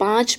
5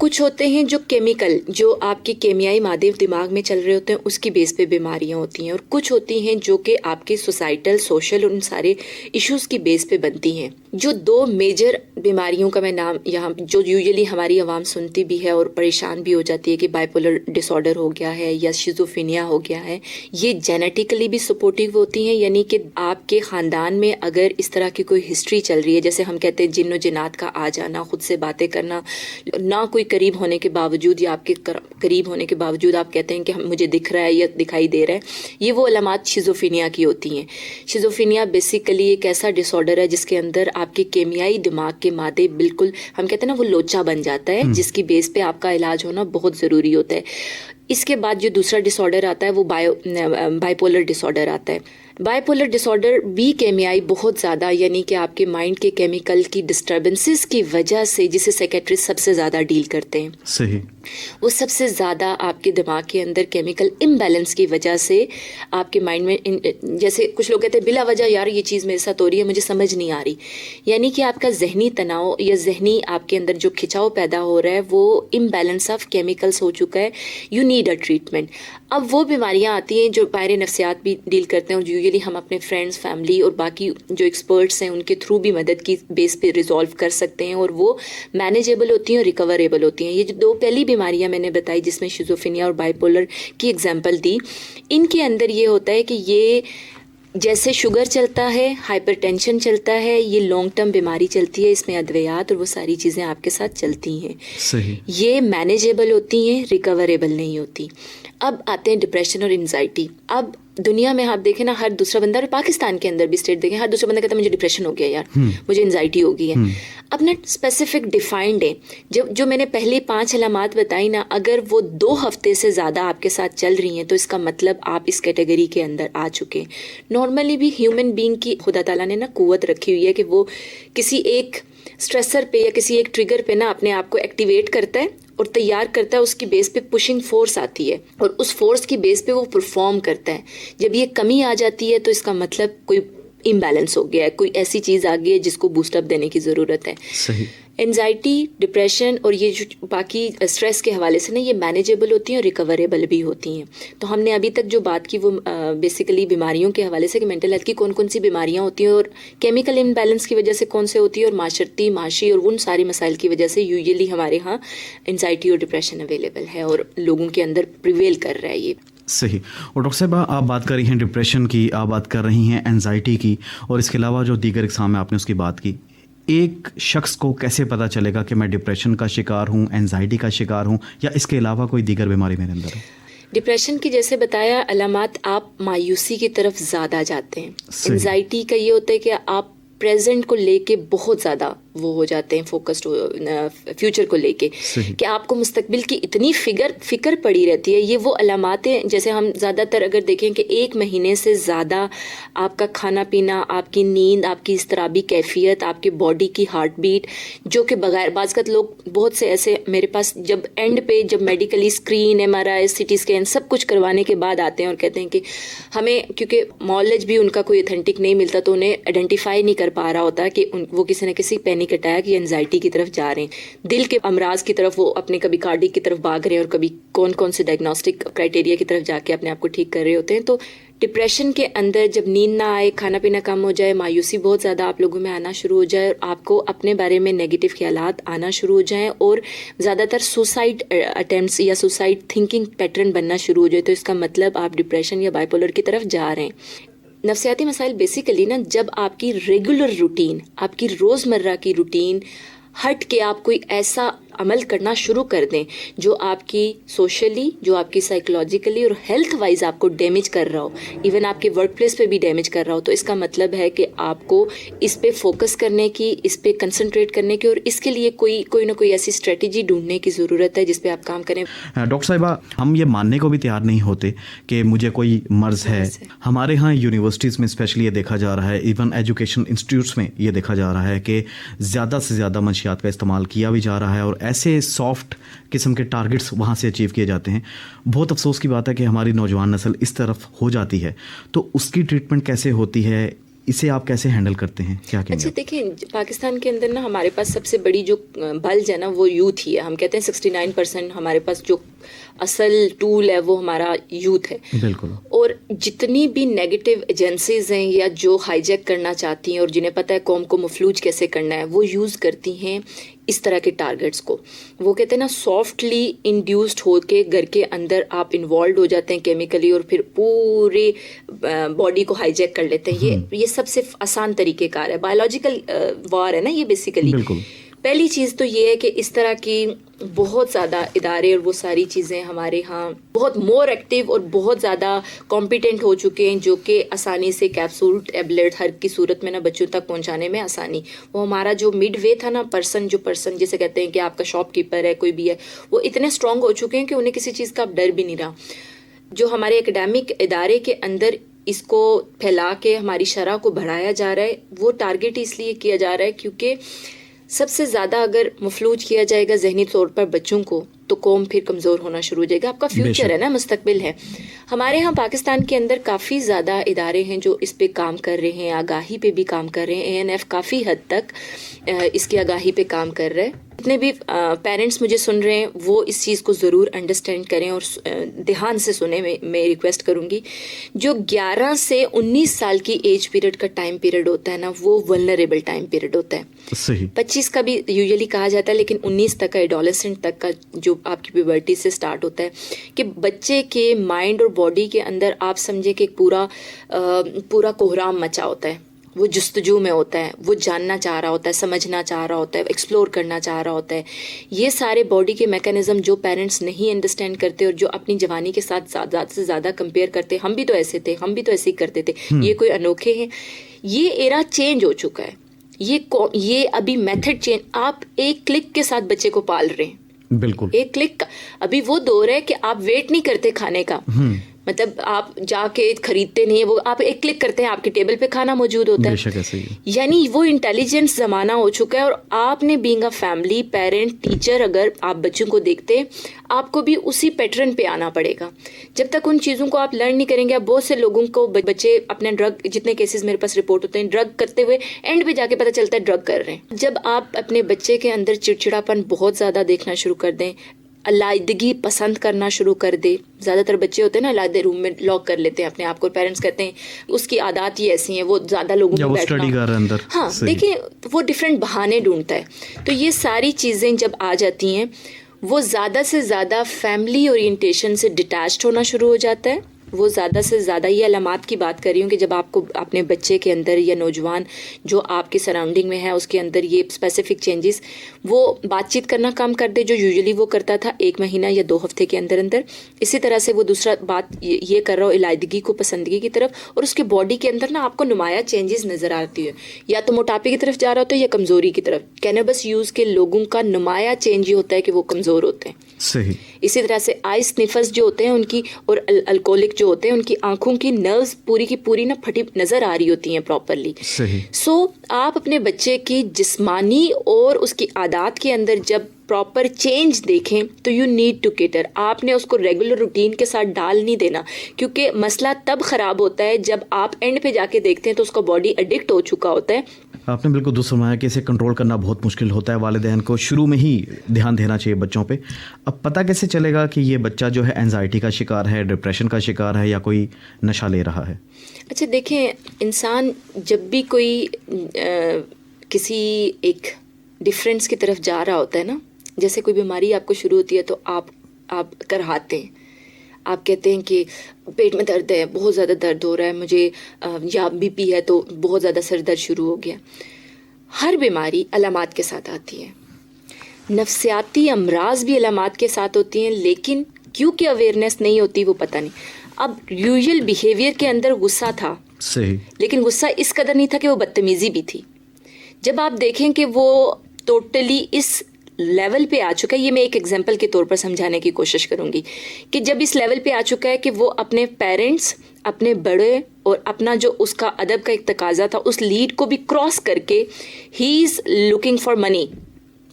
کچھ ہوتے ہیں جو کیمیکل، جو آپ کے کیمیائی مادے دماغ میں چل رہے ہوتے ہیں اس کی بیس پہ بیماریاں ہوتی ہیں، اور کچھ ہوتی ہیں جو کہ آپ کے سوسائٹل، سوشل، ان سارے ایشوز کی بیس پہ بنتی ہیں. جو 2 میجر بیماریوں کا میں نام یہاں جو یوزلی ہماری عوام سنتی بھی ہے اور پریشان بھی ہو جاتی ہے کہ بائیپولر ڈس آرڈر ہو گیا ہے یا شیزوفرینیا ہو گیا ہے، یہ جینیٹیکلی بھی سپورٹیو ہوتی ہیں. یعنی کہ آپ کے خاندان میں اگر اس طرح کی کوئی ہسٹری چل رہی ہے، جیسے ہم کہتے ہیں جن و جنات کا آ جانا، خود سے باتیں کرنا، نہ کوئی قریب ہونے کے باوجود یا آپ کے قریب ہونے کے باوجود آپ کہتے ہیں کہ مجھے دکھ رہا ہے یا دکھائی دے رہا ہے، یہ وہ علامات شیزوفرینیا کی ہوتی ہیں. شیزوفرینیا بیسیکلی ایک ایسا ڈس آرڈر ہے جس کے اندر آپ کے کیمیائی دماغ کے مادے بالکل، ہم کہتے ہیں نا، وہ لوچا بن جاتا ہے، جس کی بیس پہ آپ کا علاج ہونا بہت ضروری ہوتا ہے. اس کے بعد جو دوسرا ڈس آرڈر آتا ہے وہ بائیپولر ڈس آرڈر آتا ہے. بائیپولر ڈس آرڈر بھی کیمیائی بہت زیادہ، یعنی کہ آپ کے مائنڈ کے کیمیکل کی ڈسٹربنسز کی وجہ سے، جسے سیکیٹرسٹ سب سے زیادہ ڈیل کرتے ہیں، صحیح، وہ سب سے زیادہ آپ کے دماغ کے اندر کیمیکل امبیلنس کی وجہ سے آپ کے مائنڈ میں، جیسے کچھ لوگ کہتے ہیں بلا وجہ یار یہ چیز میرے ساتھ ہو رہی ہے، مجھے سمجھ نہیں آ رہی، یعنی کہ آپ کا ذہنی تناؤ یا ذہنی آپ کے اندر جو کھچاؤ پیدا ہو رہا ہے وہ امبیلنس آف کیمیکلس ہو چکا ہے. You need a treatment. اب وہ بیماریاں آتی ہیں جو ماہر نفسیات بھی ڈیل کرتے ہیں، اور یوزلی ہم اپنے فرینڈس، فیملی اور باقی جو ایکسپرٹس ہیں ان کے تھرو بھی مدد کی بیس پہ ریزالو کر سکتے ہیں، اور وہ مینیجیبل ہوتی ہیں اور ریکوریبل ہوتی ہیں. یہ جو 2 پہلی بیماریاں میں نے بتائی جس میں شیزوفرینیا اور بائیپولر کی ایگزامپل دی، ان کے اندر یہ ہوتا ہے کہ یہ جیسے شوگر چلتا ہے، ہائپر ٹینشن چلتا ہے، یہ لانگ ٹرم بیماری چلتی ہے، اس میں ادویات اور وہ ساری چیزیں آپ کے ساتھ چلتی ہیں. صحیح، یہ مینیجیبل ہوتی ہیں، ریکوریبل نہیں ہوتی. اب آتے ہیں ڈپریشن اور انزائٹی. اب دنیا میں آپ دیکھیں نا، ہر دوسرا بندہ، اور پاکستان کے اندر بھی اسٹیٹ دیکھیں، ہر دوسرا بندہ کہتا ہے مجھے ڈپریشن ہو گیا یار، مجھے انزائٹی ہو گئی ہے. اب نا اسپیسیفک ڈیفائنڈ ہے. جو میں نے پہلی 5 علامات بتائی نا، اگر وہ 2 ہفتے سے زیادہ آپ کے ساتھ چل رہی ہیں تو اس کا مطلب آپ اس کیٹیگری کے اندر آ چکے ہیں. نارملی بھی ہیومن بینگ کی خدا تعالیٰ نے نا قوت رکھی ہوئی ہے کہ وہ کسی ایک اسٹریسر پہ یا کسی ایک ٹریگر پہ نا اپنے آپ کو ایکٹیویٹ کرتا ہے اور تیار کرتا ہے. اس کی بیس پہ پشنگ فورس آتی ہے اور اس فورس کی بیس پہ وہ پرفارم کرتا ہے. جب یہ کمی آ جاتی ہے تو اس کا مطلب کوئی امبیلنس ہو گیا ہے، کوئی ایسی چیز آ گئی ہے جس کو بوسٹ اپ دینے کی ضرورت ہے. صحیح. انزائٹی، ڈپریشن اور یہ جو باقی اسٹریس کے حوالے سے نا، یہ مینیجیبل ہوتی ہیں اور ریکوریبل بھی ہوتی ہیں. تو ہم نے ابھی تک جو بات کی وہ بیسیکلی بیماریوں کے حوالے سے کہ مینٹل ہیلتھ کی کون کون سی بیماریاں ہوتی ہیں اور کیمیکل امبیلنس کی وجہ سے کون سے ہوتی ہے، اور معاشرتی، معاشی اور ان سارے مسائل کی وجہ سے یوزلی ہمارے ہاں انزائٹی اور ڈپریشن اویلیبل ہے اور لوگوں کے اندر پریویل کر رہا ہے یہ. صحیح. اور ڈاکٹر صاحبہ، آپ بات کر رہی ہیں ڈپریشن کی، آپ بات کر رہی ہیں اینزائٹی کی، اور اس کے علاوہ جو دیگر اقسام میں آپ نے اس کی بات کی. ایک شخص کو کیسے پتہ چلے گا کہ میں ڈپریشن کا شکار ہوں، اینزائٹی کا شکار ہوں، یا اس کے علاوہ کوئی دیگر بیماری میرے اندر ہے؟ ڈپریشن کی جیسے بتایا علامات، آپ مایوسی کی طرف زیادہ جاتے ہیں. انزائٹی کا یہ ہوتا ہے کہ آپ پریزنٹ کو لے کے بہت زیادہ وہ ہو جاتے ہیں، فوکسڈ فیوچر کو لے کے، کہ آپ کو مستقبل کی اتنی فکر پڑی رہتی ہے. یہ وہ علامات ہیں جیسے ہم زیادہ تر اگر دیکھیں کہ 1 مہینے سے زیادہ آپ کا کھانا پینا، آپ کی نیند، آپ کی اضطرابی کیفیت، آپ کی باڈی کی ہارٹ بیٹ، جو کہ بغیر، بعض کا لوگ بہت سے ایسے میرے پاس جب اینڈ پہ جب medically screen, MRI، CT scan سب کچھ کروانے کے بعد آتے ہیں اور کہتے ہیں کہ ہمیں، کیونکہ مالج بھی ان کا کوئی اتھینٹک نہیں ملتا تو انہیں آئیڈینٹیفائی نہیں کر پا رہا ہوتا کہ وہ کسی نہ کسی پینک اٹیک یا انزائٹی کی طرف جا رہے ہیں، دل کے امراض کی طرف، وہ اپنے کبھی کارڈیک کی طرف بھاگ رہے ہیں اور کبھی کون کون سے ڈائگنوسٹک کرائٹیریا کی طرف جا کے اپنے آپ کو ٹھیک کر رہے ہوتے ہیں. تو ڈپریشن کے اندر جب نیند نہ آئے، کھانا پینا کم ہو جائے، مایوسی بہت زیادہ آپ لوگوں میں آنا شروع ہو جائے، اور آپ کو اپنے بارے میں نیگیٹو خیالات آنا شروع ہو جائیں، اور زیادہ تر سوسائڈ اٹیمپٹس یا سوسائڈ تھنکنگ پیٹرن بننا شروع ہو جائے، تو اس کا مطلب آپ ڈپریشن یا بائیپولر کی طرف جا رہے ہیں. نفسیاتی مسائل بیسیکلی نا، جب آپ کی ریگولر روٹین، آپ کی روزمرہ کی روٹین ہٹ کے آپ کوئی ایسا عمل کرنا شروع کر دیں جو آپ کی سوشلی، جو آپ کی سائیکولوجیکلی اور ہیلتھ وائز آپ کو ڈیمیج کر رہا ہو، ایون آپ کے ورک پلیس پہ بھی ڈیمیج کر رہا ہو، تو اس کا مطلب ہے کہ آپ کو اس پہ فوکس کرنے کی، اس پہ کنسنٹریٹ کرنے کی، اور اس کے لیے کوئی نہ کوئی ایسی اسٹریٹجی ڈھونڈنے کی ضرورت ہے جس پہ آپ کام کریں. ڈاکٹر صاحبہ، ہم یہ ماننے کو بھی تیار نہیں ہوتے کہ مجھے کوئی مرض ہے. ہمارے ہاں یونیورسٹیز میں اسپیشلی یہ دیکھا جا رہا ہے، ایون ایجوکیشن انسٹیٹیوٹس میں یہ دیکھا جا رہا ہے کہ زیادہ سے زیادہ منشیات کا استعمال کیا بھی جا رہا ہے، اور ایسے سافٹ قسم کے ٹارگٹس وہاں سے اچیو کیے جاتے ہیں. بہت افسوس کی بات ہے کہ ہماری نوجوان نسل اس طرف ہو جاتی ہے. تو اس کی ٹریٹمنٹ کیسے ہوتی ہے؟ اسے آپ کیسے ہینڈل کرتے ہیں, کیا کہیں گے؟ اچھا دیکھیں, پاکستان کے اندر نا ہمارے پاس سب سے بڑی جو بلج ہے نا وہ یوتھ ہی ہے. ہم کہتے ہیں 69% ہمارے پاس جو اصل ٹول ہے وہ ہمارا یوتھ ہے. بالکل. اور جتنی بھی نیگیٹو ایجنسیز ہیں یا جو ہائی جیک کرنا چاہتی ہیں اور جنہیں پتہ ہے قوم کو مفلوج کیسے کرنا ہے, وہ یوز کرتی ہیں اس طرح کے ٹارگٹس کو. وہ کہتے ہیں نا سافٹلی انڈیوسڈ ہو کے گھر کے اندر آپ انوالوڈ ہو جاتے ہیں کیمیکلی, اور پھر پورے باڈی کو ہائی جیک کر لیتے ہیں. یہ سب سے آسان طریقہ کار ہے, بایولوجیکل وار ہے نا یہ بیسیکلی. بالکل. پہلی چیز تو یہ ہے کہ اس طرح کی بہت زیادہ ادارے اور وہ ساری چیزیں ہمارے ہاں بہت مور ایکٹیو اور بہت زیادہ کمپیٹنٹ ہو چکے ہیں, جو کہ آسانی سے کیپسول ٹیبلٹ ہر کی صورت میں نا بچوں تک پہنچانے میں آسانی. وہ ہمارا جو مڈ وے تھا نا, پرسن جسے کہتے ہیں کہ آپ کا شاپ کیپر ہے کوئی بھی ہے, وہ اتنے اسٹرانگ ہو چکے ہیں کہ انہیں کسی چیز کا اب ڈر بھی نہیں رہا. جو ہمارے اکیڈیمک ادارے کے اندر اس کو پھیلا کے ہماری شرح کو بڑھایا جا رہا ہے, وہ ٹارگٹ اس لیے کیا جا رہا ہے کیونکہ سب سے زیادہ اگر مفلوج کیا جائے گا ذہنی طور پر بچوں کو, تو قوم پھر کمزور ہونا شروع ہو جائے گا. آپ کا فیوچر ہے نا, مستقبل ہے. ہمارے ہاں پاکستان کے اندر کافی زیادہ ادارے ہیں جو اس پہ کام کر رہے ہیں, آگاہی پہ بھی کام کر رہے ہیں. ANF کافی حد تک اس کی آگاہی پہ کام کر رہا ہے. جتنے بھی پیرنٹس مجھے سن رہے ہیں وہ اس چیز کو ضرور انڈرسٹینڈ کریں اور دھیان سے سنیں. میں ریکویسٹ کروں گی, جو 11 سے 19 سال کی ایج پیریڈ کا ٹائم پیریڈ ہوتا ہے نا, وہ ولنریبل ٹائم پیریڈ ہوتا ہے. صحیح. 25 کا بھی یوزلی کہا جاتا ہے, لیکن 19 تک کا ایڈولسنٹ تک کا جو آپ کی پیوبرٹی سے سٹارٹ ہوتا ہے, کہ بچے کے مائنڈ اور باڈی کے اندر آپ سمجھے کہ ایک پورا کوہرام مچا ہوتا ہے. وہ جستجو میں ہوتا ہے, وہ جاننا چاہ رہا ہوتا ہے, سمجھنا چاہ رہا ہوتا ہے, ایکسپلور کرنا چاہ رہا ہوتا ہے. یہ سارے باڈی کے میکانزم جو پیرنٹس نہیں انڈرسٹینڈ کرتے اور جو اپنی جوانی کے ساتھ زیادہ سے زیادہ کمپیئر کرتے, ہم بھی تو ایسے تھے, ہم بھی تو ایسے ہی کرتے تھے, یہ کوئی انوکھے ہیں. یہ ایرا چینج ہو چکا ہے. یہ ابھی میتھڈ چینج, آپ ایک کلک کے ساتھ بچے کو پال رہے ہیں. بالکل, ایک کلک. ابھی وہ دور ہے کہ آپ ویٹ نہیں کرتے کھانے کا, مطلب آپ جا کے خریدتے نہیں ہیں, وہ آپ ایک کلک کرتے ہیں, آپ کی ٹیبل پہ کھانا موجود ہوتا ہے. یعنی وہ انٹیلیجنس زمانہ ہو چکا ہے. اور آپ نے being a family parent teacher اگر آپ بچوں کو دیکھتے, آپ کو بھی اسی پیٹرن پہ آنا پڑے گا. جب تک ان چیزوں کو آپ لرن نہیں کریں گے. اب بہت سے لوگوں کو بچے اپنے ڈرگ, جتنے کیسز میرے پاس رپورٹ ہوتے ہیں ڈرگ کرتے ہوئے اینڈ پہ جا کے پتہ چلتا ہے ڈرگ کر رہے ہیں. جب آپ اپنے بچے کے اندر چڑچڑاپن بہت زیادہ دیکھنا شروع کر دیں, علیحدگی پسند کرنا شروع کر دے. زیادہ تر بچے ہوتے ہیں نا علیحدہ روم میں لاک کر لیتے ہیں اپنے آپ کو, پیرنٹس کہتے ہیں اس کی عادات ہی ایسی ہیں, وہ زیادہ لوگوں میں بیٹھنا. ہاں دیکھیں, وہ ڈفرینٹ بہانے ڈھونڈتا ہے. تو یہ ساری چیزیں جب آ جاتی ہیں, وہ زیادہ سے زیادہ فیملی اورینٹیشن سے ڈیٹیچڈ ہونا شروع ہو جاتا ہے. وہ زیادہ سے زیادہ یہ علامات کی بات کر رہی ہوں کہ جب آپ کو اپنے بچے کے اندر یا نوجوان جو آپ کی سراؤنڈنگ میں ہے اس کے اندر یہ اسپیسیفک چینجز, وہ بات چیت کرنا کم کر دے جو یوزلی وہ کرتا تھا 1 مہینہ یا 2 ہفتے کے اندر اندر. اسی طرح سے وہ دوسرا بات یہ کر رہا ہو علیحدگی کو پسندگی کی طرف, اور اس کے باڈی کے اندر نا آپ کو نمایاں چینجز نظر آتی ہے, یا تو موٹاپے کی طرف جا رہا ہوتا ہے یا کمزوری کی طرف. کینابس یوز کے لوگوں کا نمایاں چینج یہ ہوتا ہے کہ وہ کمزور ہوتے ہیں. صحیح. اسی طرح سے آئی سنیفرز جو ہوتے ہیں ان کی, اور الکولک جو ہوتے ہیں ان کی آنکھوں کی نروز پوری کی پوری نا پھٹی نظر آ رہی ہوتی ہیں پراپرلی. سو آپ اپنے بچے کی جسمانی اور اس کی عادات کے اندر جب پراپر چینج دیکھیں تو یو نیڈ ٹو کیٹر. آپ نے اس کو ریگولر روٹین کے ساتھ ڈال نہیں دینا, کیونکہ مسئلہ تب خراب ہوتا ہے جب آپ اینڈ پہ جا کے دیکھتے ہیں تو اس کا باڈی ایڈکٹ ہو چکا ہوتا ہے. آپ نے بالکل درست فرمایا کہ اسے کنٹرول کرنا بہت مشکل ہوتا ہے. والدین کو شروع میں ہی دھیان دینا چاہیے بچوں پہ. اب پتہ کیسے چلے گا کہ یہ بچہ جو ہے اینزائٹی کا شکار ہے, ڈپریشن کا شکار ہے, یا کوئی نشہ لے رہا ہے؟ اچھا دیکھیں, انسان جب بھی کوئی کسی ایک ڈفرینس کی طرف جا رہا ہوتا ہے نا, جیسے کوئی بیماری آپ کو شروع ہوتی ہے تو آپ کرہاتے ہیں, آپ کہتے ہیں کہ پیٹ میں درد ہے, بہت زیادہ درد ہو رہا ہے مجھے, یا BP ہے تو بہت زیادہ سر درد شروع ہو گیا. ہر بیماری علامات کے ساتھ آتی ہے, نفسیاتی امراض بھی علامات کے ساتھ ہوتی ہیں, لیکن کیونکہ اویئرنیس نہیں ہوتی وہ پتہ نہیں. اب یوزول بیہیویئر کے اندر غصہ تھا, صحیح, لیکن غصہ اس قدر نہیں تھا کہ وہ بدتمیزی بھی تھی. جب آپ دیکھیں کہ وہ ٹوٹلی اس لیول پہ آ چکا ہے, یہ میں ایک ایگزامپل کے طور پر سمجھانے کی کوشش کروں گی کہ جب اس لیول پہ آ چکا ہے کہ وہ اپنے پیرنٹس, اپنے بڑے اور اپنا جو اس کا ادب کا ایک تقاضا تھا اس لیڈ کو بھی کراس کر کے ہی از لوکنگ فار منی,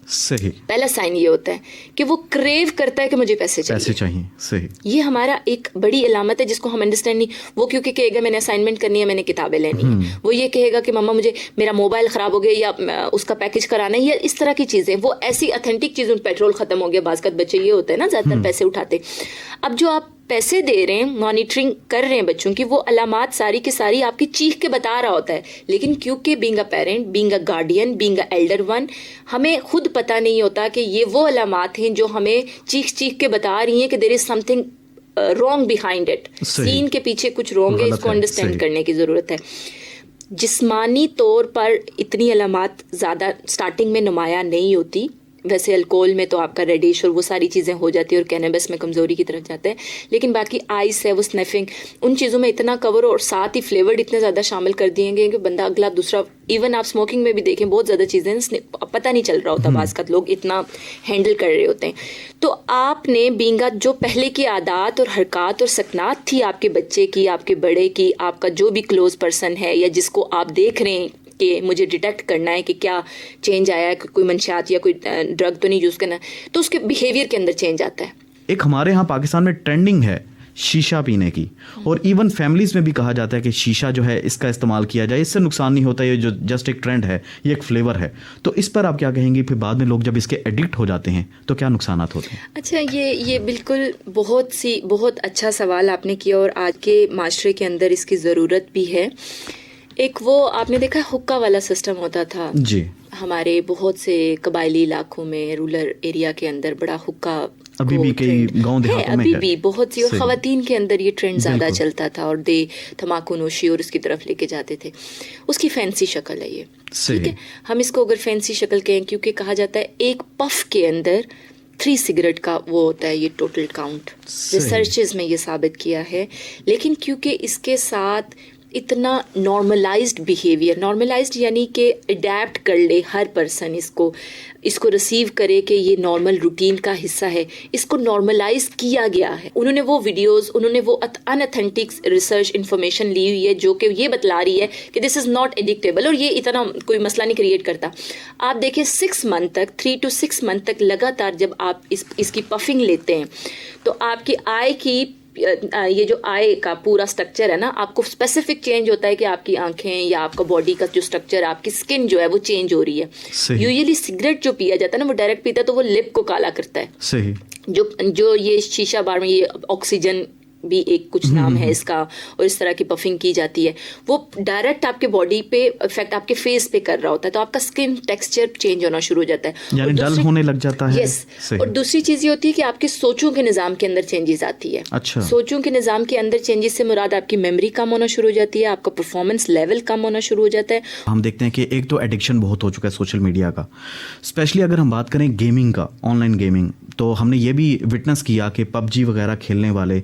صحیح. پہلا سائن یہ ہوتا ہے کہ وہ کریو کرتا ہے کہ مجھے پیسے چاہیے. صحیح. یہ ہمارا ایک بڑی علامت ہے جس کو ہم انڈرسٹینڈ نہیں. وہ کیونکہ کہے گا میں نے اسائنمنٹ کرنی ہے, میں نے کتابیں لینی ہے. وہ یہ کہے گا کہ مما مجھے میرا موبائل خراب ہو گیا یا اس کا پیکج کرانا ہے, یا اس طرح کی چیزیں. وہ ایسی اتھینٹک چیزیں, پیٹرول ختم ہو گیا, بعض کا بچے یہ ہوتا ہے نا زیادہ تر پیسے اٹھاتے. اب جو آپ پیسے دے رہے ہیں, مانیٹرنگ کر رہے ہیں بچوں کی, وہ علامات ساری کی ساری آپ کی چیخ کے بتا رہا ہوتا ہے. لیکن کیونکہ being a parent, being a guardian, being a elder one, ہمیں خود پتہ نہیں ہوتا کہ یہ وہ علامات ہیں جو ہمیں چیخ چیخ کے بتا رہی ہیں کہ there is something wrong behind it. Scene کے پیچھے کچھ رانگ ہے, اس کو انڈرسٹینڈ کرنے کی ضرورت ہے. جسمانی طور پر اتنی علامات زیادہ سٹارٹنگ میں نمایاں نہیں ہوتی. ویسے الکوہل میں تو آپ کا ریڈیش اور وہ ساری چیزیں ہو جاتی ہے, اور کینیبس میں کمزوری کی طرف جاتا ہے. لیکن باقی آئس ہے, وہ اسنیفنگ, ان چیزوں میں اتنا کور, اور ساتھ ہی فلیورڈ اتنے زیادہ شامل کر دیے گے کہ بندہ اگلا دوسرا, ایون آپ اسموکنگ میں بھی دیکھیں بہت زیادہ چیزیں پتہ نہیں چل رہا ہوتا, بعض کا لوگ اتنا ہینڈل کر رہے ہوتے ہیں. تو آپ نے بینگا جو پہلے کی عادات اور حرکات اور سکنات تھی آپ کے بچے کی, آپ کے بڑے کی, آپ کا جو بھی کلوز پرسن ہے یا جس کو آپ دیکھ رہے ہیں کہ مجھے ڈیٹیکٹ کرنا ہے کہ کیا چینج آیا ہے, کوئی منشیات یا کوئی ڈرگ تو نہیں یوز کرنا, تو اس کے بیہیویئر کے اندر چینج آتا ہے. ایک ہمارے ہاں پاکستان میں ٹرینڈنگ ہے شیشہ پینے کی, اور ایون فیملیز میں بھی کہا جاتا ہے کہ شیشہ جو ہے اس کا استعمال کیا جائے, اس سے نقصان نہیں ہوتا, یہ جو جسٹ ایک ٹرینڈ ہے, یہ ایک فلیور ہے. تو اس پر آپ کیا کہیں گے؟ پھر بعد میں لوگ جب اس کے ایڈکٹ ہو جاتے ہیں تو کیا نقصانات ہوتے ہیں؟ اچھا, یہ بالکل بہت اچھا سوال آپ نے کیا, اور آج کے معاشرے کے اندر اس کی ضرورت بھی ہے. ایک وہ آپ نے دیکھا حقہ والا سسٹم ہوتا تھا جی, ہمارے بہت سے قبائلی علاقوں میں, رورل ایریا کے اندر بڑا حقہ ابھی بھی کئی گاؤں دیہاتوں میں ابھی بھی بہت سی, اور خواتین کے اندر یہ ٹرینڈ زیادہ چلتا تھا, اور تمباکو نوشی اور اس کی طرف لے کے جاتے تھے. اس کی فینسی شکل ہے یہ, ٹھیک ہے, ہم اس کو اگر فینسی شکل کہیں, کیونکہ کہا جاتا ہے ایک پف کے اندر 3 سگریٹ کا وہ ہوتا ہے یہ ٹوٹل کاؤنٹ, ریسرچز میں یہ ثابت کیا ہے. لیکن کیونکہ اس کے ساتھ اتنا نارملائزڈ بیہیویئر, نارملائزڈ یعنی کہ اڈیپٹ کر لے ہر پرسن, اس کو ریسیو کرے کہ یہ نارمل روٹین کا حصہ ہے, اس کو نارملائز کیا گیا ہے. انہوں نے وہ ویڈیوز, انہوں نے وہ ان اتھینٹک ریسرچ انفارمیشن لی ہوئی ہے جو کہ یہ بتلا رہی ہے کہ دس از ناٹ ایڈکٹیبل, اور یہ اتنا کوئی مسئلہ نہیں کریٹ کرتا. آپ دیکھیں 6 منتھ تک, 3 to 6 منتھ تک لگاتار جب آپ اس کی پفنگ لیتے ہیں تو آپ کی آئی کی, یہ جو آئے کا پورا سٹرکچر ہے نا, آپ کو اسپیسیفک چینج ہوتا ہے کہ آپ کی آنکھیں یا آپ کا باڈی کا جو سٹرکچر, آپ کی اسکن جو ہے وہ چینج ہو رہی ہے. یوزلی سگریٹ جو پیا جاتا ہے نا, وہ ڈائریکٹ پیتا ہے تو وہ لپ کو کالا کرتا ہے. صحیح. جو یہ شیشہ بار میں یہ آکسیجن بھی ایک کچھ نام ہے اس کا, اور اس طرح کی پفنگ کی جاتی ہے, وہ ڈائریکٹ آپ کے باڈی پہ افیکٹ آپ کے فیس پہ کر رہا ہوتا ہے, تو آپ کا اسکن ٹیکسچر چینج ہونا شروع ہو جاتا ہے, یعنی ڈل ہونے لگ جاتا ہے. یس. اور دوسری چیز یہ ہوتی ہے کہ آپ کے سوچوں کے نظام کے اندر چینجز آتی ہے. اچھا. سوچوں کے نظام کے اندر چینجز سے مراد آپ کی میموری کم ہونا شروع ہو جاتی ہے, آپ کا پرفارمنس لیول کم ہونا شروع ہو جاتا ہے. ہم دیکھتے ہیں کہ ایک تو ایڈکشن بہت ہو چکا ہے سوشل میڈیا کا, اسپیشلی اگر ہم بات کریں گیمنگ کا, آن لائن گیمنگ, تو ہم نے یہ بھی وٹنس کیا کہ PUBG وغیرہ کھیلنے والے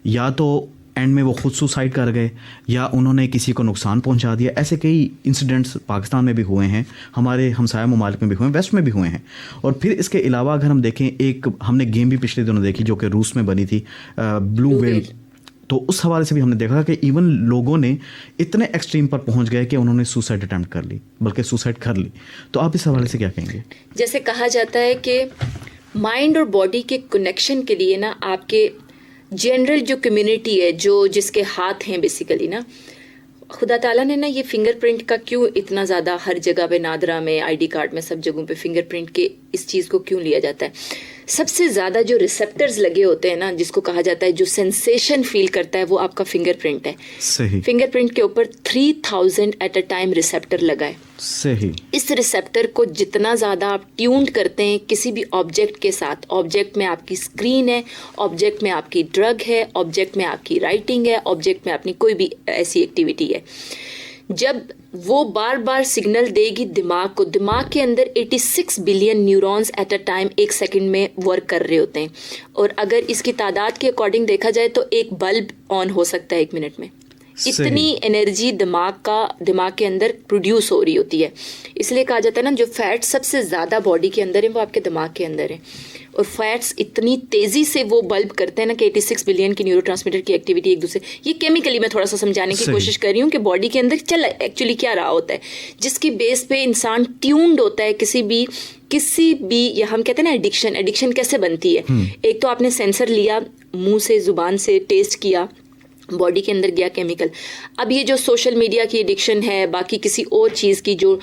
یا تو اینڈ میں وہ خود سوسائڈ کر گئے یا انہوں نے کسی کو نقصان پہنچا دیا. ایسے کئی انسیڈنٹس پاکستان میں بھی ہوئے ہیں, ہمارے ہمسایہ ممالک میں بھی ہوئے ہیں, ویسٹ میں بھی ہوئے ہیں. اور پھر اس کے علاوہ اگر ہم دیکھیں, ایک ہم نے گیم بھی پچھلے دنوں دیکھی جو کہ روس میں بنی تھی, بلو ویل, تو اس حوالے سے بھی ہم نے دیکھا کہ ایون لوگوں نے اتنے ایکسٹریم پر پہنچ گئے کہ انہوں نے سوسائڈ اٹیمپٹ کر لی, بلکہ سوسائڈ کر لی. تو آپ اس حوالے سے کیا کہیں گے؟ جیسے کہا جاتا ہے کہ مائنڈ اور باڈی کے کنیکشن کے لیے نا, آپ کے جنرل جو کمیونٹی ہے, جس کے ہاتھ ہیں بیسیکلی نا, خدا تعالیٰ نے نا یہ فنگر پرنٹ کا کیوں اتنا زیادہ ہر جگہ پہ, نادرا میں, ID کارڈ میں, سب جگہوں پہ فنگر پرنٹ کے اس چیز کو کیوں لیا جاتا ہے؟ سب سے زیادہ جو ریسیپٹرز لگے ہوتے ہیں نا, جس کو کہا جاتا ہے جو سینسیشن فیل کرتا ہے, وہ آپ کا فنگر پرنٹ ہے. صحیح. فنگر پرنٹ کے اوپر 3000 ایٹ اے ٹائم ریسیپٹر لگا ہے. صحیح. اس ریسیپٹر کو جتنا زیادہ آپ ٹیونڈ کرتے ہیں کسی بھی آبجیکٹ کے ساتھ, آبجیکٹ میں آپ کی اسکرین ہے, آبجیکٹ میں آپ کی ڈرگ ہے, آبجیکٹ میں آپ کی رائٹنگ ہے, آبجیکٹ میں اپنی کوئی بھی ایسی ایکٹیویٹی ہے, جب وہ بار بار سگنل دے گی دماغ کو, دماغ کے اندر 86 billion neurons at a time ایک سیکنڈ میں ورک کر رہے ہوتے ہیں. اور اگر اس کی تعداد کے اکارڈنگ دیکھا جائے تو ایک بلب آن ہو سکتا ہے 1 منٹ میں. اتنی انرجی دماغ کے اندر پروڈیوس ہو رہی ہوتی ہے. اس لیے کہا جاتا ہے نا جو فیٹ سب سے زیادہ باڈی کے اندر ہے وہ آپ کے دماغ کے اندر ہے, اور فیٹس اتنی تیزی سے وہ بلب کرتے ہیں نا کہ 86 بلین کی نیورو ٹرانسمیٹر کی ایکٹیویٹی ایک دوسرے, یہ کیمیکلی میں تھوڑا سا سمجھانے کی کوشش کر رہی ہوں کہ باڈی کے اندر چل ایکچولی کیا رہا ہوتا ہے, جس کی بیس پہ انسان ٹیونڈ ہوتا ہے کسی بھی یا ہم کہتے ہیں نا ایڈکشن کیسے بنتی ہے. ایک تو آپ نے سینسر لیا, منہ سے زبان سے ٹیسٹ کیا, باڈی کے اندر گیا کیمیکل. اب یہ جو سوشل میڈیا کی ایڈکشن ہے, باقی کسی اور چیز کی جو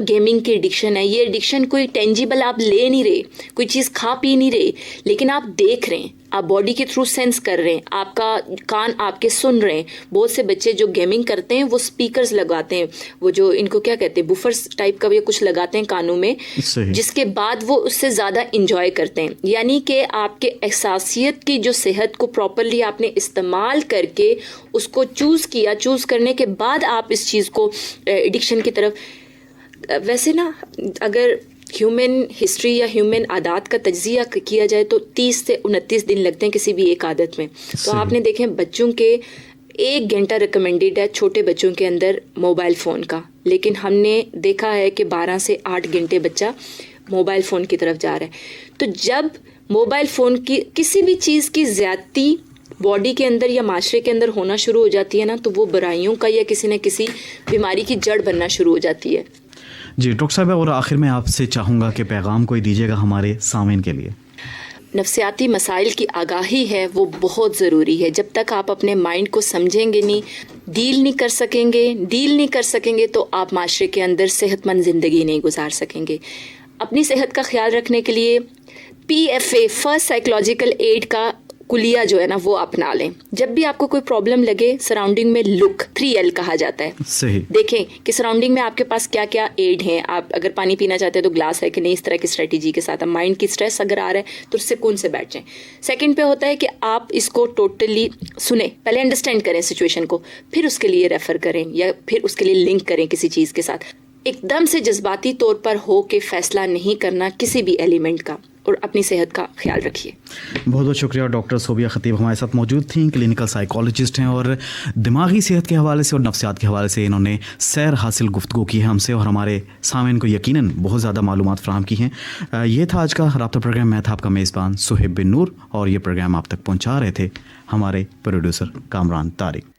گیمنگ کی ایڈکشن ہے, یہ ایڈکشن کوئی ٹینجیبل آپ لے نہیں رہے, کوئی چیز کھا پی نہیں رہے, لیکن آپ دیکھ رہے ہیں, آپ باڈی کے تھرو سینس کر رہے ہیں, آپ کا کان آپ کے سن رہے ہیں. بہت سے بچے جو گیمنگ کرتے ہیں وہ اسپیکرز لگاتے ہیں, وہ جو ان کو کیا کہتے ہیں بفرز ٹائپ کا, یہ کچھ لگاتے ہیں کانوں میں, جس کے بعد وہ اس سے زیادہ انجوائے کرتے ہیں. یعنی کہ آپ کے احساسیت کی جو صحت کو پراپرلی آپ نے استعمال کر کے اس کو چوز کرنے کے بعد آپ اس چیز کو ایڈکشن کی طرف. ویسے نا اگر ہیومن ہسٹری یا ہیومن عادات کا تجزیہ کیا جائے تو 30 سے 29 دن لگتے ہیں کسی بھی ایک عادت میں. تو آپ نے دیکھیں بچوں کے 1 گھنٹہ ریکمینڈیڈ ہے چھوٹے بچوں کے اندر موبائل فون کا, لیکن ہم نے دیکھا ہے کہ 12 سے 8 گھنٹے بچہ موبائل فون کی طرف جا رہا ہے. تو جب موبائل فون کی کسی بھی چیز کی زیادتی باڈی کے اندر یا معاشرے کے اندر ہونا شروع ہو جاتی ہے نا, تو وہ برائیوں کا یا کسی نہ کسی بیماری کی جڑ بننا شروع ہو جاتی ہے. جی ڈاکٹر صاحب, اور آخر میں آپ سے چاہوں گا کہ پیغام کوئی دیجیے گا ہمارے سامعین کے لیے. نفسیاتی مسائل کی آگاہی ہے وہ بہت ضروری ہے. جب تک آپ اپنے مائنڈ کو سمجھیں گے نہیں, ڈیل نہیں کر سکیں گے تو آپ معاشرے کے اندر صحت مند زندگی نہیں گزار سکیں گے. اپنی صحت کا خیال رکھنے کے لیے PFA فرسٹ سائیکولوجیکل ایڈ کا کلیہ جو ہے نا وہ اپنا لیں. جب بھی آپ کو کوئی پرابلم لگے سراؤنڈنگ میں لک 3L کہا جاتا ہے. صحیح دیکھیں کہ سراؤنڈنگ میں آپ کے پاس کیا کیا ایڈ ہیں. آپ اگر پانی پینا چاہتے ہیں تو گلاس ہے کہ نہیں, اس طرح کی اسٹریٹجی کے ساتھ. اب مائنڈ کی اسٹریس اگر آ رہا ہے تو سکون سے بیٹھ جائیں. سیکنڈ پہ ہوتا ہے کہ آپ اس کو ٹوٹلی سنیں, پہلے انڈرسٹینڈ کریں سچویشن کو, پھر اس کے لیے ریفر کریں یا پھر اس کے لیے لنک کریں کسی چیز کے ساتھ. ایک دم سے جذباتی طور پر ہو کے فیصلہ نہیں کرنا کسی بھی ایلیمنٹ کا, اور اپنی صحت کا خیال رکھیے. بہت بہت شکریہ. ڈاکٹر صوبیہ خطیب ہمارے ساتھ موجود تھیں, کلینکل سائیکالوجسٹ ہیں, اور دماغی صحت کے حوالے سے اور نفسیات کے حوالے سے انہوں نے سیر حاصل گفتگو کی ہے ہم سے, اور ہمارے سامعین کو یقیناً بہت زیادہ معلومات فراہم کی ہیں. یہ تھا آج کا رابطہ پروگرام. میں تھا آپ کا میزبان سہیب بن نور, اور یہ پروگرام آپ تک پہنچا رہے تھے ہمارے پروڈیوسر کامران طارق.